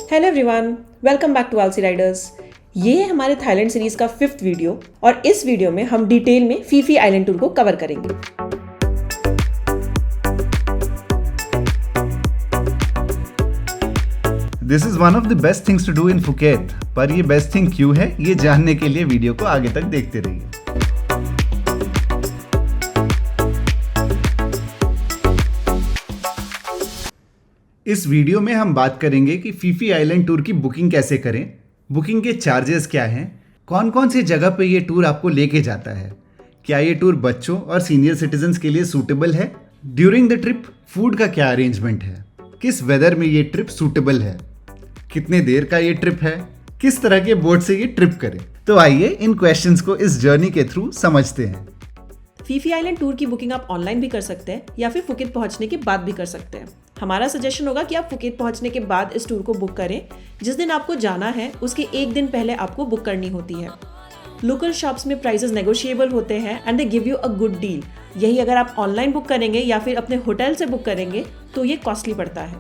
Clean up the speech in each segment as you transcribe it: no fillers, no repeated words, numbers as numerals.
Hello everyone, welcome back to Aalsi riders. ये है हमारे थाईलैंड सीरीज का 5th वीडियो और इस वीडियो में हम डिटेल में फी फी आइलैंड टूर को कवर करेंगे। This is one of the best things to do in Phuket. पर ये बेस्ट थिंग क्यों है, ये जानने के लिए वीडियो को आगे तक देखते रहिए। इस वीडियो में हम बात करेंगे कि फी फी आइलैंड टूर की बुकिंग कैसे करें, बुकिंग के चार्जेस क्या हैं, कौन कौन सी जगह पे ये टूर आपको लेके जाता है, क्या ये टूर बच्चों और सीनियर सिटीजन्स के लिए सूटेबल है, ड्यूरिंग द ट्रिप फूड का क्या अरेंजमेंट है, किस वेदर में ये ट्रिप सूटेबल है, कितने देर का ये ट्रिप है, किस तरह के बोट से ये ट्रिप करें। तो आइए इन क्वेश्चंस को इस जर्नी के थ्रू समझते हैं। फी फी आइलैंड टूर की बुकिंग आप ऑनलाइन भी कर सकते हैं या फिर फुकेत पहुंचने के बाद भी कर सकते हैं। हमारा सजेशन होगा कि आप फुकेत पहुंचने के बाद इस टूर को बुक करें। जिस दिन आपको जाना है उसके एक दिन पहले आपको बुक करनी होती है। लोकल शॉप्स में प्राइसेस नेगोशिएबल होते हैं and they give you a good deal. यही अगर आप ऑनलाइन बुक करेंगे या फिर अपने होटल से बुक करेंगे तो ये कॉस्टली पड़ता है।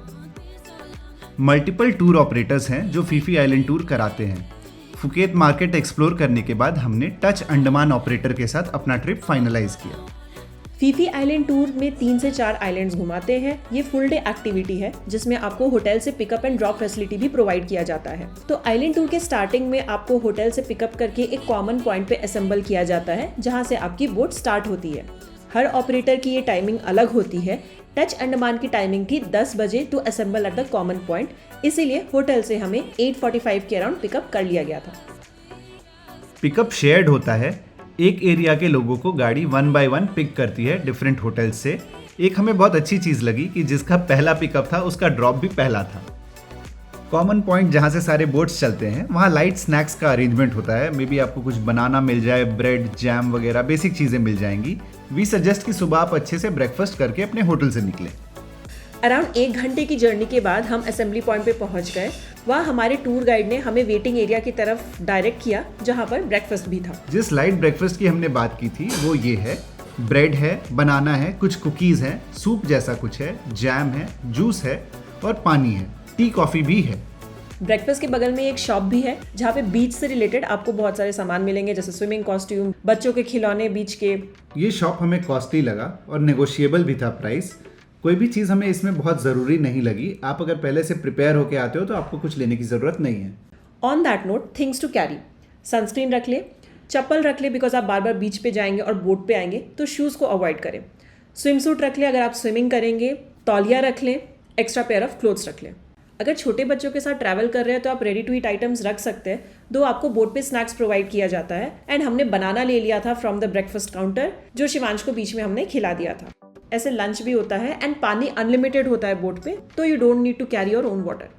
मल्टीपल टूर ऑपरेटर्स हैं जो फी फी आइलैंड टूर कराते हैं। फुकेत मार्केट एक्सप्लोर करने के बाद हमने टच अंडमान ऑपरेटर के साथ अपना ट्रिप फाइनलाइज किया। फी फी आइलैंड टूर में 3 से 4 आइलैंड्स घुमाते हैं। ये फुल डे एक्टिविटी है जिसमें आपको होटल से पिकअप एंड ड्रॉप फैसिलिटी भी प्रोवाइड किया जाता है। तो आइलैंड टूर के स्टार्टिंग में आपको होटल से पिकअप करके एक कॉमन पॉइंट पे असेंबल किया जाता है जहां से आपकी बोट स्टार्ट होती है। हर ऑपरेटर की ये टाइमिंग अलग होती है। टच अंडमान की टाइमिंग थी 10 बजे to assemble at the common point, इसीलिए होटल से हमें 8:45 के अराउंड पिकअप कर लिया गया था। पिकअप शेयर्ड होता है। एक एरिया के लोगों को गाड़ी 1 by 1 पिक करती है डिफरेंट होटल्स से। एक हमें बहुत अच्छी चीज़ लगी कि जिसका पहला पिकअप था उसका ड्रॉप भी पहला था। कॉमन पॉइंट जहाँ से सारे बोट्स चलते हैं वहाँ लाइट स्नैक्स का अरेंजमेंट होता है। मे बी आपको कुछ बनाना मिल जाए, ब्रेड, जैम वगैरह बेसिक चीज़ें मिल जाएंगी। वी सजेस्ट कि सुबह आप अच्छे से ब्रेकफास्ट करके अपने होटल से निकलें। अराउंड 1 घंटे की जर्नी के बाद हम असेंबली पॉइंट पे पहुंच गए। वहाँ हमारे टूर गाइड ने हमें वेटिंग एरिया की तरफ डायरेक्ट किया जहाँ पर ब्रेकफास्ट भी था। जिस लाइट ब्रेकफास्ट की हमने बात की थी वो ये है। ब्रेड है, बनाना है, कुछ कुकीज़ हैं, सूप जैसा कुछ है, जैम है, जूस है और पानी है। टी कॉफ़ी भी है। ब्रेकफास्ट के बगल में एक शॉप भी है जहाँ पे बीच से रिलेटेड आपको बहुत सारे सामान मिलेंगे, जैसे स्विमिंग कॉस्ट्यूम, बच्चों के खिलौने बीच के। ये शॉप हमें कॉस्टली लगा और नेगोशिएबल भी था प्राइस। कोई भी चीज़ हमें इसमें बहुत ज़रूरी नहीं लगी। आप अगर पहले से प्रिपेयर होके आते हो तो आपको कुछ लेने की ज़रूरत नहीं है। On that note, things to carry. Sunscreen रख ले, चप्पल रख ले बिकॉज आप बार बार बीच पे जाएंगे और बोट पे आएंगे तो शूज़ को अवॉइड करें। स्विम सूट रख ले अगर आप स्विमिंग करेंगे, तौलिया रख लें, एक्स्ट्रा पेयर ऑफ क्लोथ्स रख लें। अगर छोटे बच्चों के साथ ट्रैवल कर रहे हैं तो आप रेडी टू ईट आइटम्स रख सकते हैं, दो आपको बोट पे स्नैक्स प्रोवाइड किया जाता है। एंड हमने बनाना ले लिया था फ्रॉम द ब्रेकफास्ट काउंटर जो शिवांश को बीच में हमने खिला दिया था। ऐसे लंच भी होता है एंड पानी अनलिमिटेड होता है बोट पे, तो you don't need to carry your own water.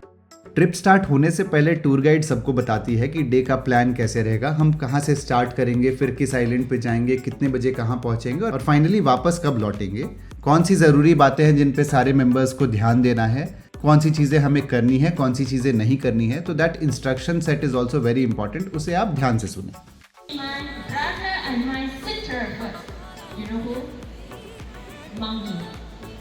Trip start होने से पहले टूर गाइड सबको बताती है कि डे का प्लान कैसे रहेगा, हम कहाँ से स्टार्ट करेंगे, फिर किस आइलैंड पे जाएंगे, कितने बजे कहाँ पहुँचेंगे और फाइनली वापस कब लौटेंगे। कौन सी ज़रूरी बातें हैं जिन पे सारे मेंबर्स को ध्यान देना है, कौन सी चीज़ें हमें करनी है, कौन सी चीज़ें नहीं करनी है। तो that instruction set is also very important, उसे आप ध्यान से सुनें। Monkey.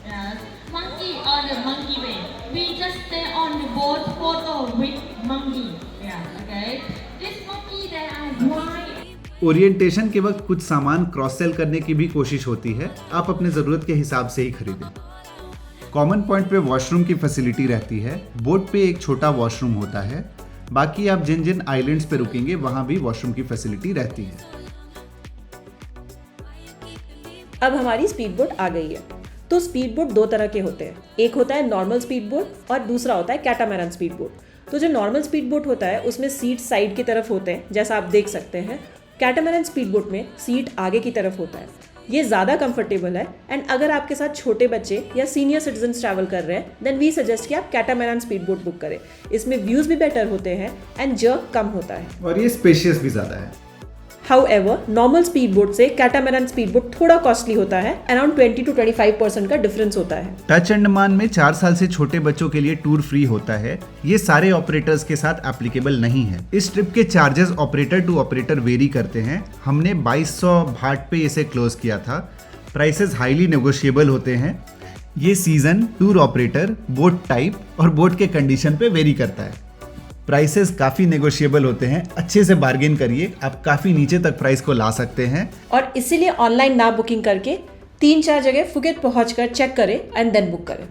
Yes. Monkey on the monkey way. We just stay on the boat photo with monkey. Yeah. Okay. This monkey they are white. Orientation के वक्त कुछ सामान cross sell करने की भी कोशिश होती है। आप अपने ज़रूरत के हिसाब से ही खरीदें। कॉमन पॉइंट पे वॉशरूम की फैसिलिटी रहती है। बोट पे एक छोटा वॉशरूम होता है। बाकी आप जिन जिन आइलैंड्स पे रुकेंगे वहाँ भी वॉशरूम की फैसिलिटी रहती है। अब हमारी स्पीड बोट आ गई है। तो स्पीड बोट 2 तरह के होते हैं। एक होता है नॉर्मल स्पीड बोट और दूसरा होता है कैटामैरन स्पीड बोट। तो जो नॉर्मल स्पीड बोट होता है उसमें सीट साइड की तरफ होते हैं जैसा आप देख सकते हैं। कैटामैरन स्पीड बोट में सीट आगे की तरफ होता है। ये ज़्यादा कंफर्टेबल है एंड अगर आपके साथ छोटे बच्चे या सीनियर सिटीजन्स ट्रैवल कर रहे हैं देन वी सजेस्ट कि आप कैटामैरन स्पीड बोट बुक करें। इसमें व्यूज़ भी बेटर होते हैं एंड जर्क कम होता है और ये स्पेशियस भी ज़्यादा है। However, नॉर्मल स्पीड बोट से कैटामैरन स्पीड बोट थोड़ा कॉस्टली होता है। अराउंड 20 to 25% का डिफरेंस होता है। टच अंडमान में 4 साल से छोटे बच्चों के लिए टूर फ्री होता है। ये सारे ऑपरेटर्स के साथ एप्लीकेबल नहीं है। इस ट्रिप के charges operator to operator vary करते हैं। हमने 2200 भाट पे इसे क्लोज किया था। प्राइसेस हाईली नेगोशिएबल होते हैं। ये season, tour operator, boat type और बोट के कंडीशन पे वेरी करता है। प्राइसेस काफ़ी नेगोशिएबल होते हैं, अच्छे से बार्गेन करिए, आप काफ़ी नीचे तक प्राइस को ला सकते हैं। और इसीलिए ऑनलाइन ना बुकिंग करके 3-4 जगह फुकेट पहुंचकर चेक करें एंड देन बुक करें।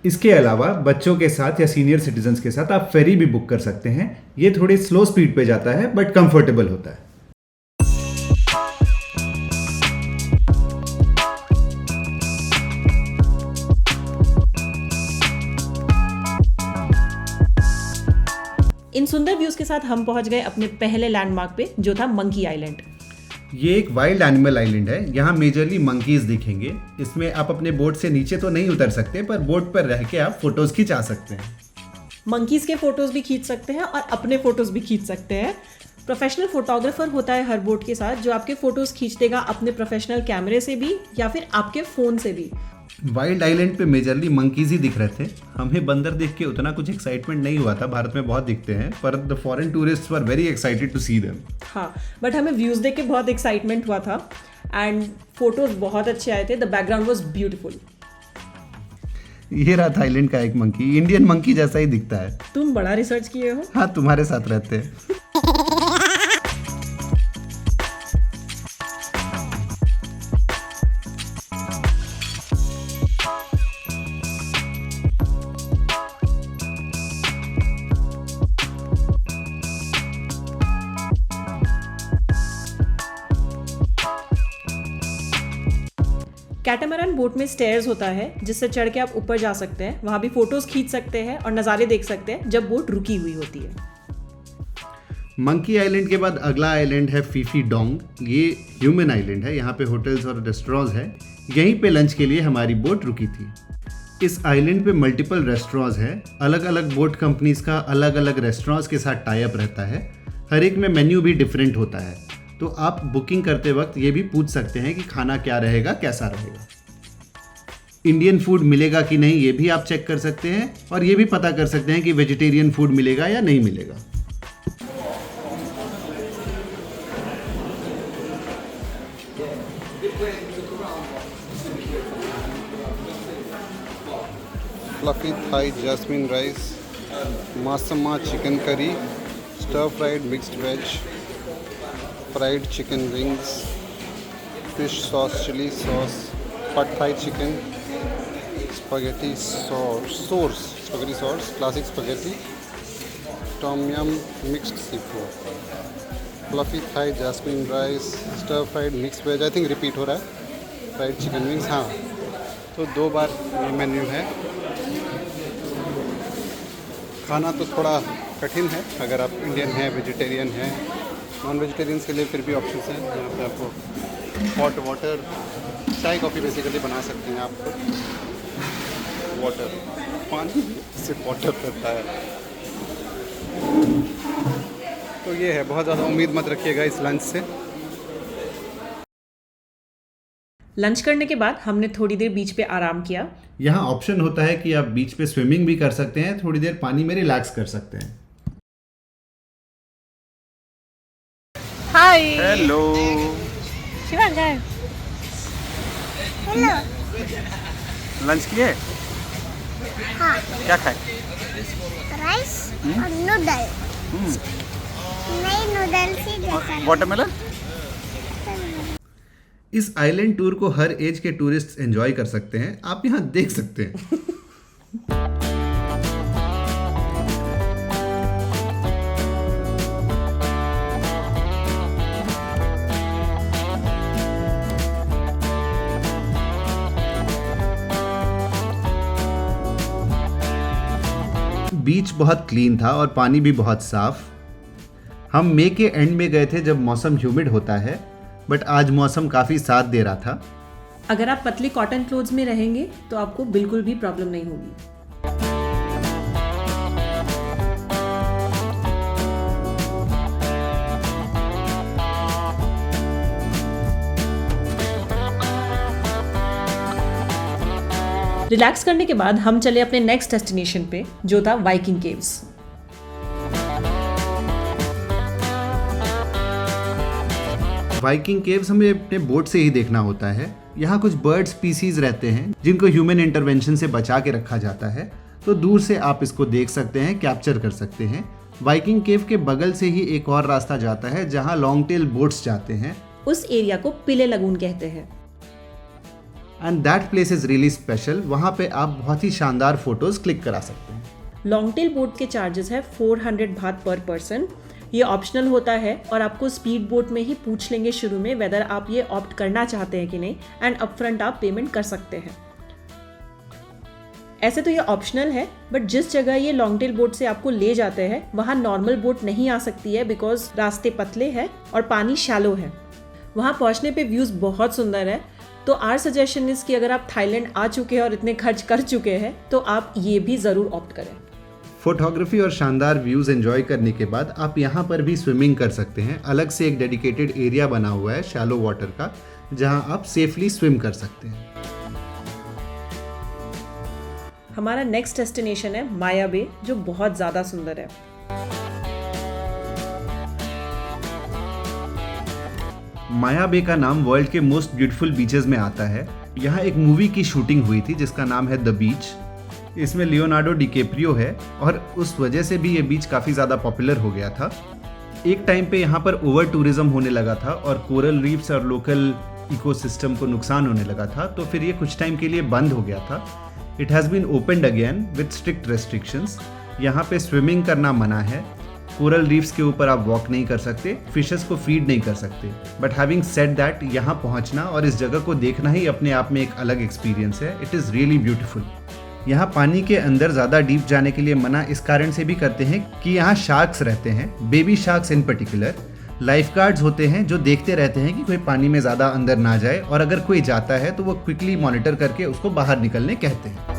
इसके अलावा बच्चों के साथ या सीनियर सिटीजन्स के साथ आप फेरी भी बुक कर सकते हैं। ये थोड़ी स्लो स्पीड पे जाता है बट कंफर्टेबल होता है। इन सुंदर व्यूज के साथ हम पहुंच गए अपने पहले लैंडमार्क पे, जो था मंकी आइलैंड। ये एक वाइल्ड एनिमल आइलैंड है। यहाँ मेजरली मंकीज दिखेंगे। इसमें आप अपने बोट से नीचे तो नहीं उतर सकते, पर बोट पर रह के आप फोटोज खिंचा सकते हैं। मंकीज के फोटोज भी खींच सकते हैं और अपने फोटोज भी खींच सकते हैं। प्रोफेशनल फोटोग्राफर होता है हर बोट के साथ, जो आपके फोटोज खींच देगा अपने प्रोफेशनल कैमरे से भी या फिर आपके फोन से भी। वाइल्ड आइलैंड पे मेजरली मंकीज ही दिख रहे थे। हमें बंदर देख के उतना कुछ एक्साइटमेंट नहीं हुआ था, भारत में बहुत दिखते हैं, पर the foreign tourist were very excited to see them. हाँ, बट हमें व्यूज देख के बहुत एक्साइटमेंट हुआ था एंड फोटोज बहुत अच्छे आए थे। The background was beautiful. ये रहा थाईलैंड का एक मंकी, इंडियन मंकी जैसा ही दिखता है। तुम बड़ा रिसर्च किए हो। हाँ, तुम्हारे साथ रहते हैं। कैटामैरान बोट में स्टेयर्स होता है जिससे चढ़ के आप ऊपर जा सकते हैं। वहाँ भी फोटोज खींच सकते हैं और नज़ारे देख सकते हैं जब बोट रुकी हुई होती है। मंकी आइलैंड के बाद अगला आइलैंड है फीफी डोंग। ये ह्यूमन आइलैंड है। यहाँ पे होटल्स और रेस्टोरेंट्स हैं। यहीं पे लंच के लिए हमारी बोट रुकी थी। इस आइलैंड पे मल्टीपल रेस्टोरेंट्स हैं। अलग अलग बोट कंपनीज का अलग अलग रेस्टोरेंट्स के साथ टाई अप रहता है। हर एक में मेन्यू भी डिफरेंट होता है, तो आप बुकिंग करते वक्त ये भी पूछ सकते हैं कि खाना क्या रहेगा, कैसा रहेगा। इंडियन फूड मिलेगा कि नहीं ये भी आप चेक कर सकते हैं, और ये भी पता कर सकते हैं कि वेजिटेरियन फूड मिलेगा या नहीं मिलेगा। Fluffy Thai jasmine rice, massaman chicken curry, stir fried mixed veg, fried chicken wings, fish sauce, chilli sauce, pad Thai chicken, spaghetti sauce, classic spaghetti, tom yum mixed sea food, fluffy Thai jasmine rice, stir fried mix veg, I think repeat हो रहा है, fried chicken wings. हाँ, तो 2 बार ये menu है। खाना तो थोड़ा कठिन है, अगर आप इंडियन हैं, वेजिटेरियन हैं। नॉन वेजिटेरियंस के लिए फिर भी ऑप्शन हैं। यहाँ पे आपको हॉट वाटर, चाय कॉफ़ी बेसिकली बना सकते हैं आप। वाटर, पानी से वाटर करता है। तो ये है, बहुत ज़्यादा उम्मीद मत रखिएगा इस लंच से। लंच करने के बाद हमने थोड़ी देर बीच पे आराम किया। यहाँ ऑप्शन होता है कि आप बीच पे स्विमिंग भी कर सकते हैं, थोड़ी देर पानी में रिलैक्स कर सकते हैं। हाय हेलो, शिवांग है। हेलो। लंच किए? हाँ, क्या खाए? राइस और नूडल। नहीं, नूडल्स ही जैसा। वाटरमेलन? इस आइलैंड टूर को हर एज के टूरिस्ट एंजॉय कर सकते हैं। आप यहाँ देख सकते हैं। बीच बहुत क्लीन था और पानी भी बहुत साफ। हम मई के एंड में गए थे जब मौसम ह्यूमिड होता है, बट आज मौसम काफ़ी साथ दे रहा था। अगर आप पतले कॉटन क्लोथ्स में रहेंगे तो आपको बिल्कुल भी प्रॉब्लम नहीं होगी। रिलैक्स करने के बाद हम चले अपने नेक्स्ट डेस्टिनेशन पे, जो था वाइकिंग केव्स। वाइकिंग केव्स हमें अपने बोट से ही देखना होता है। यहाँ कुछ बर्ड स्पीसीज रहते हैं जिनको ह्यूमन इंटरवेंशन से बचा के रखा जाता है। तो दूर से आप इसको देख सकते हैं, कैप्चर कर सकते हैं। वाइकिंग केव के बगल से ही एक और रास्ता जाता है जहां लॉन्ग टेल बोट्स जाते हैं। उस एरिया को पिले लगून कहते हैं। And that place is really special. वहां पे आप बहुत ही शानदार फोटोज क्लिक करा सकते हैं। लॉन्ग टेल बोट के चार्जेस है 400 बात पर पर्सन। ये ऑप्शनल होता है और आपको स्पीड बोट में ही पूछ लेंगे शुरू में वेदर आप ये ऑप्ट करना चाहते हैं कि नहीं, एंड अपफ्रंट आप पेमेंट कर सकते हैं। ऐसे तो ये ऑप्शनल है, बट जिस जगह ये लॉन्ग टेल बोट से आपको ले जाते हैं वहाँ नॉर्मल बोट नहीं आ सकती है बिकॉज रास्ते पतले हैं और पानी शैलो है। वहाँ पहुँचने पे व्यूज़ बहुत सुंदर है। तो आवर सजेशन इज़ कि अगर आप थाईलैंड आ चुके हैं और इतने खर्च कर चुके हैं तो आप ये भी ज़रूर ऑप्ट करें। फोटोग्राफी और शानदार व्यूज एंजॉय करने के बाद आप यहाँ पर भी स्विमिंग कर सकते हैं। अलग से एक डेडिकेटेड एरिया बना हुआ है शैलो वाटर का, जहाँ आप सेफली स्विम कर सकते हैं। हमारा नेक्स्ट डेस्टिनेशन है माया बे, जो बहुत ज़्यादा सुंदर है। माया बे का नाम वर्ल्ड के मोस्ट ब्यूटीफुल बीचेस में आता है। यहाँ एक मूवी की शूटिंग हुई थी जिसका नाम है द बीच। इसमें लियोनार्डो डिकैप्रियो है और उस वजह से भी ये बीच काफ़ी ज़्यादा पॉपुलर हो गया था। एक टाइम पे यहाँ पर ओवर टूरिज्म होने लगा था और कोरल रीफ्स और लोकल इकोसिस्टम को नुकसान होने लगा था, तो फिर ये कुछ टाइम के लिए बंद हो गया था। It has been opened again with strict restrictions. यहाँ पे स्विमिंग करना मना है, कोरल रीफ्स के ऊपर आप वॉक नहीं कर सकते, फिशेस को फीड नहीं कर सकते। बट हैविंग सेड दैट, यहाँ पहुँचना और इस जगह को देखना ही अपने आप में एक अलग एक्सपीरियंस है। It is really beautiful. यहाँ पानी के अंदर ज़्यादा डीप जाने के लिए मना इस कारण से भी करते हैं कि यहाँ शार्क्स रहते हैं, बेबी शार्क्स इन पर्टिकुलर। लाइफ गार्ड्स होते हैं जो देखते रहते हैं कि कोई पानी में ज़्यादा अंदर ना जाए, और अगर कोई जाता है तो वो क्विकली मॉनिटर करके उसको बाहर निकलने कहते हैं।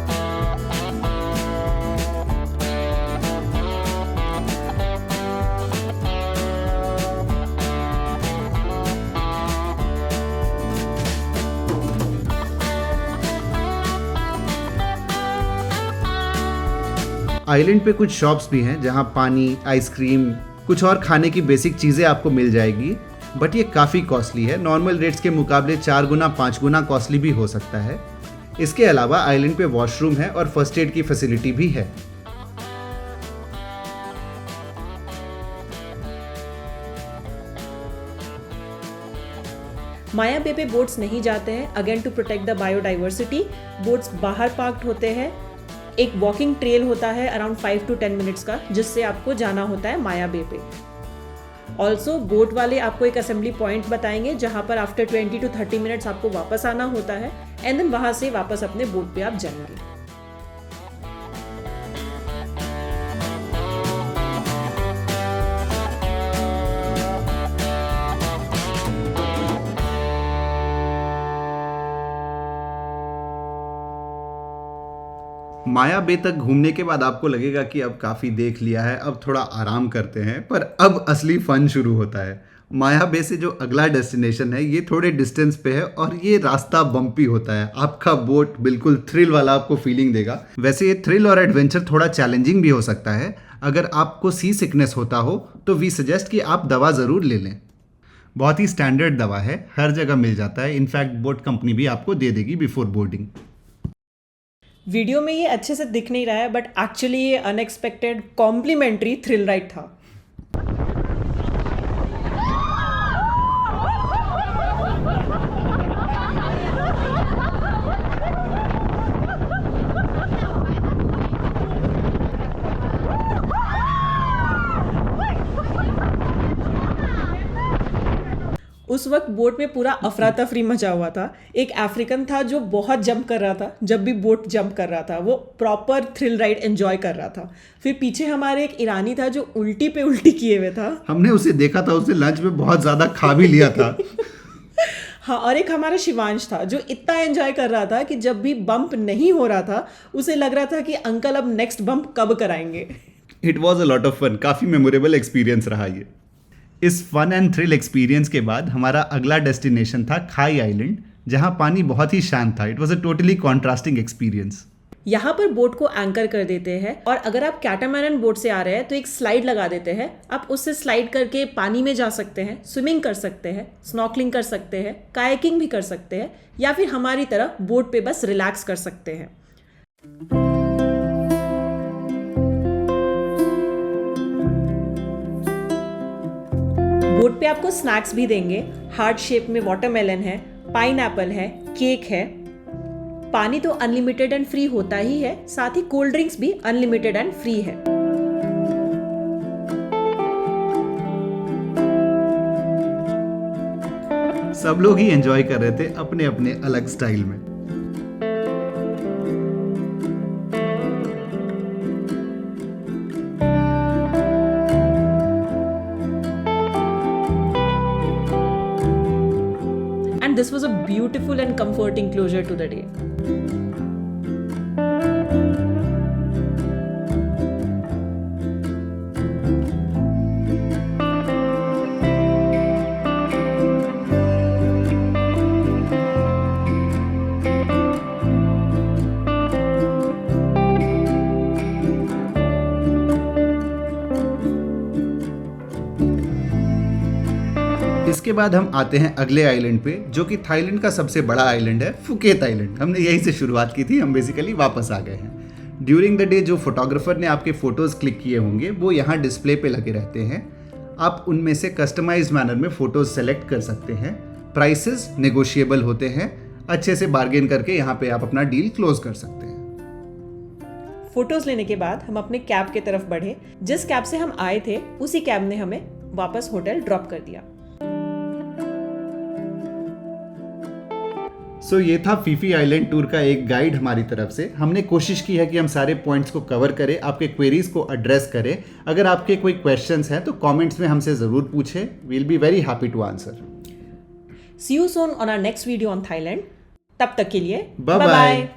आइलैंड पे कुछ शॉप्स भी हैं जहाँ पानी, आइसक्रीम, कुछ और खाने की बेसिक चीज़ें आपको मिल जाएगी, बट ये काफ़ी कॉस्टली है। नॉर्मल रेट्स के मुकाबले 4 गुना 5 गुना कॉस्टली भी हो सकता है। इसके अलावा आइलैंड पे वॉशरूम है और फर्स्ट एड की फैसिलिटी भी है। माया बे पे बोट्स नहीं जाते हैं, again to protect the biodiversity. Boats बाहर पार्क्ड होते हैं। एक वॉकिंग ट्रेल होता है अराउंड 5 to 10 मिनट्स का, जिससे आपको जाना होता है माया बे पे। ऑल्सो बोट वाले आपको एक असेंबली पॉइंट बताएंगे जहाँ पर आफ्टर 20 to 30 मिनट्स आपको वापस आना होता है, एंड देन वहाँ से वापस अपने बोट पे आप जाएंगे। माया बे तक घूमने के बाद आपको लगेगा कि अब काफ़ी देख लिया है, अब थोड़ा आराम करते हैं, पर अब असली फन शुरू होता है। माया बे से जो अगला डेस्टिनेशन है ये थोड़े डिस्टेंस पे है और ये रास्ता बम्पी होता है। आपका बोट बिल्कुल थ्रिल वाला आपको फीलिंग देगा। वैसे ये थ्रिल और एडवेंचर थोड़ा चैलेंजिंग भी हो सकता है। अगर आपको सी सिकनेस होता हो तो वी सजेस्ट कि आप दवा ज़रूर ले लें। बहुत ही स्टैंडर्ड दवा है, हर जगह मिल जाता है। इनफैक्ट बोट कंपनी भी आपको दे देगी बिफोर बोर्डिंग। वीडियो में ये अच्छे से दिख नहीं रहा है, बट एक्चुअली ये अनएक्सपेक्टेड कॉम्प्लीमेंट्री थ्रिल राइड था। उस वक्त बोट में पूरा अफरा तफरी मचा हुआ था। एक अफ्रीकन था जो बहुत जंप कर रहा था, जब भी बोट जंप कर रहा था वो प्रॉपर थ्रिल राइड एंजॉय कर रहा था। फिर पीछे हमारे एक ईरानी था जो उल्टी पे उल्टी किए हुए था। हमने उसे देखा था, उसने लंच में बहुत ज़्यादा खा भी लिया था। हाँ, और एक हमारा शिवांश था जो इतना एंजॉय कर रहा था कि जब भी बम्प नहीं हो रहा था उसे लग रहा था कि अंकल अब नेक्स्ट बम्प कब कराएंगे। It was a lot of fun, काफ़ी मेमोरेबल एक्सपीरियंस रहा ये। इस फन एंड थ्रिल एक्सपीरियंस के बाद हमारा अगला डेस्टिनेशन था खाई आइलैंड, जहाँ पानी बहुत ही शांत था। It was a totally contrasting experience. यहाँ पर बोट को एंकर कर देते हैं और अगर आप कैटामैरन बोट से आ रहे हैं तो एक स्लाइड लगा देते हैं। आप उससे स्लाइड करके पानी में जा सकते हैं, स्विमिंग कर सकते हैं, स्नॉर्कलिंग कर सकते हैं, कायाकिंग भी कर सकते हैं, या फिर हमारी तरह बोट पे बस रिलैक्स कर सकते हैं। बोट पे आपको स्नैक्स भी देंगे। हार्ट शेप में वाटरमेलन है, पाइनएप्पल है, केक है। पानी तो अनलिमिटेड एंड फ्री होता ही है, साथ ही कोल्ड ड्रिंक्स भी अनलिमिटेड एंड फ्री है। सब लोग ही एंजॉय कर रहे थे अपने अपने अलग स्टाइल में। And this was a beautiful and comforting closure to the day. इसके बाद हम आते हैं अगले आइलैंड पे, जो कि थाईलैंड का सबसे बड़ा आइलैंड है, फुकेत आइलैंड। हमने यहीं से शुरुआत की थी, हम बेसिकली वापस आ गए हैं। ड्यूरिंग द डे जो फोटोग्राफर ने आपके फ़ोटोज़ क्लिक किए होंगे वो यहाँ डिस्प्ले पे लगे रहते हैं। आप उनमें से कस्टमाइज्ड मैनर में फ़ोटोज़ सेलेक्ट कर सकते हैं। प्राइसेस नेगोशिएबल होते हैं, अच्छे से बार्गेन करके यहाँ पे आप अपना डील क्लोज कर सकते हैं। फोटोज लेने के बाद हम अपने कैब की तरफ बढ़े। जिस कैब से हम आए थे उसी कैब ने हमें वापस होटल ड्रॉप कर दिया। सो ये था फीफी आइलैंड टूर का एक गाइड हमारी तरफ से। हमने कोशिश की है कि हम सारे पॉइंट्स को कवर करें, आपके क्वेरीज को एड्रेस करें। अगर आपके कोई क्वेश्चंस हैं तो कमेंट्स में हमसे ज़रूर पूछें, we will be very happy to answer. See you soon on our next video on Thailand. तब तक के लिए Bye bye.